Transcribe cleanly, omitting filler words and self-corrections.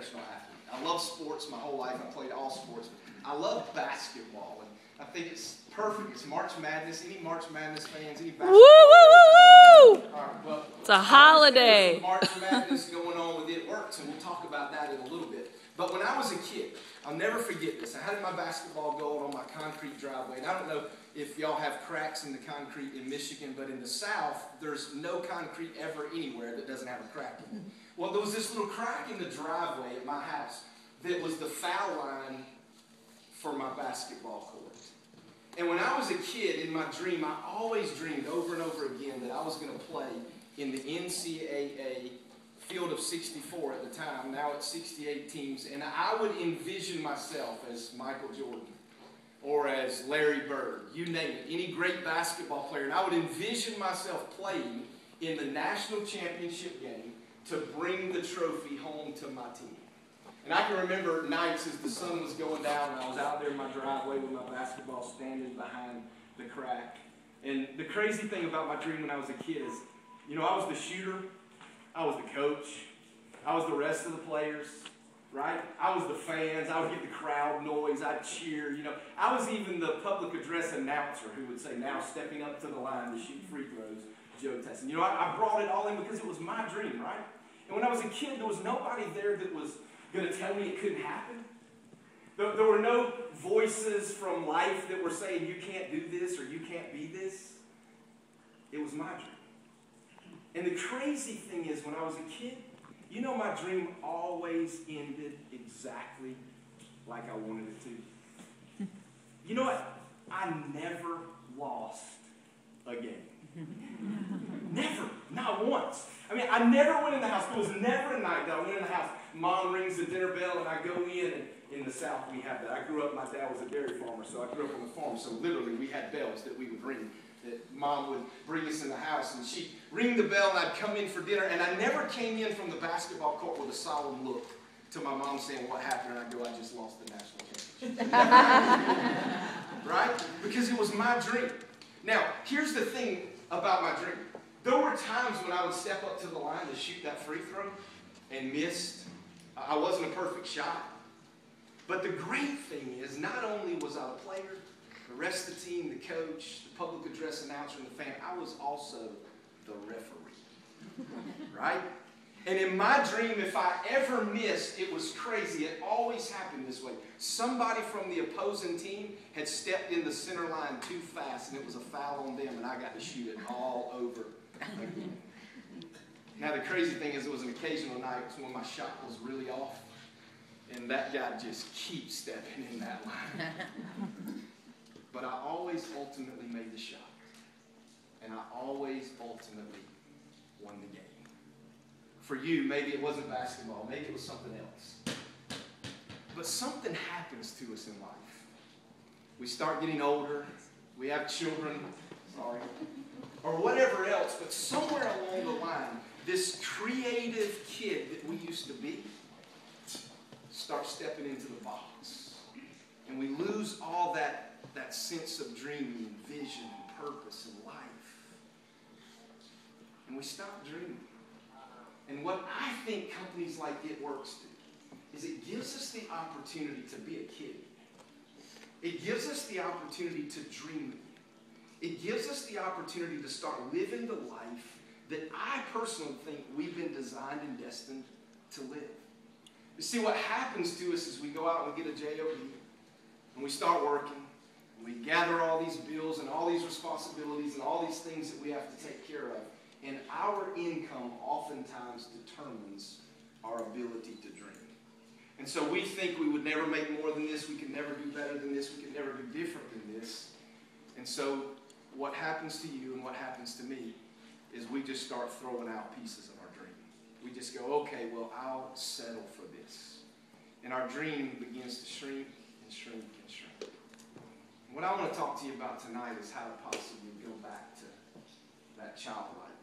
professional athlete. I love sports my whole life. I played all sports. But I love basketball, and I think it's perfect. It's March Madness. Any March Madness fans? Any basketball? Woo, woo, woo, woo! All right, well, it's a holiday. March Madness going on with It Works, and we'll talk about that in a little bit. But when I was a kid, I'll never forget this. I had my basketball goal on my concrete driveway, and I don't know if y'all have cracks in the concrete in Michigan, but in the South, there's no concrete ever anywhere that doesn't have a crack in it. Well, there was this little crack in the driveway at my house that was the foul line for my basketball court. And when I was a kid, in my dream, I always dreamed over and over again that I was going to play in the NCAA field of 64 at the time. Now it's 68 teams. And I would envision myself as Michael Jordan or as Larry Bird, you name it, any great basketball player. And I would envision myself playing in the national championship game to bring the trophy home to my team. And I can remember nights as the sun was going down and I was out there in my driveway with my basketball standing behind the crack. And the crazy thing about my dream when I was a kid is, you know, I was the shooter, I was the coach, I was the rest of the players, right? I was the fans, I would get the crowd noise, I'd cheer, you know. I was even the public address announcer who would say, now stepping up to the line to shoot free throws, Joe Tesson. You know, I brought it all in because it was my dream, right? And when I was a kid, there was nobody there that was going to tell me it couldn't happen. There were no voices from life that were saying you can't do this or you can't be this. It was my dream. And the crazy thing is, when I was a kid, you know, my dream always ended exactly like I wanted it to. You know what? I never lost a game. Never. Not once. I mean, I never went in the house. There was never a night that I went in the house. Mom rings the dinner bell and I go in, and in the South we have that. I grew up, my dad was a dairy farmer, so I grew up on the farm. So literally we had bells that we would ring, that Mom would bring us in the house, and she'd ring the bell and I'd come in for dinner, and I never came in from the basketball court with a solemn look to my mom saying, what happened? And I go, I just lost the national championship. Right? Because it was my dream. Now, here's the thing about my dream. There were times when I would step up to the line to shoot that free throw and missed. I wasn't a perfect shot. But the great thing is, not only was I a player, the rest of the team, the coach, the public address announcer, and the fan, I was also the referee. Right? And in my dream, if I ever missed, it was crazy. It always happened this way. Somebody from the opposing team had stepped in the center line too fast, and it was a foul on them, and I got to shoot it all over again. Now, the crazy thing is, it was an occasional night when my shot was really off, and that guy just keeps stepping in that line. But I always ultimately made the shot, and I always ultimately won the game. For you, maybe it wasn't basketball, maybe it was something else. But something happens to us in life. We start getting older, we have children, or whatever else, but somewhere along the line, this creative kid that we used to be starts stepping into the box. And we lose all that sense of dreaming and vision and purpose in life. And we stop dreaming. And what I think companies like It Works do is it gives us the opportunity to be a kid. It gives us the opportunity to dream. It gives us the opportunity to start living the life that I personally think we've been designed and destined to live. You see, what happens to us is we go out and get a job, and we start working, and we gather all these bills and all these responsibilities and all these things that we have to take care of. And our income oftentimes determines our ability to dream. And so we think we would never make more than this, we could never do better than this, we could never do different than this. And so what happens to you and what happens to me is we just start throwing out pieces of our dream. We just go, okay, well, I'll settle for this. And our dream begins to shrink and shrink and shrink. And what I want to talk to you about tonight is how to possibly go back to that childlike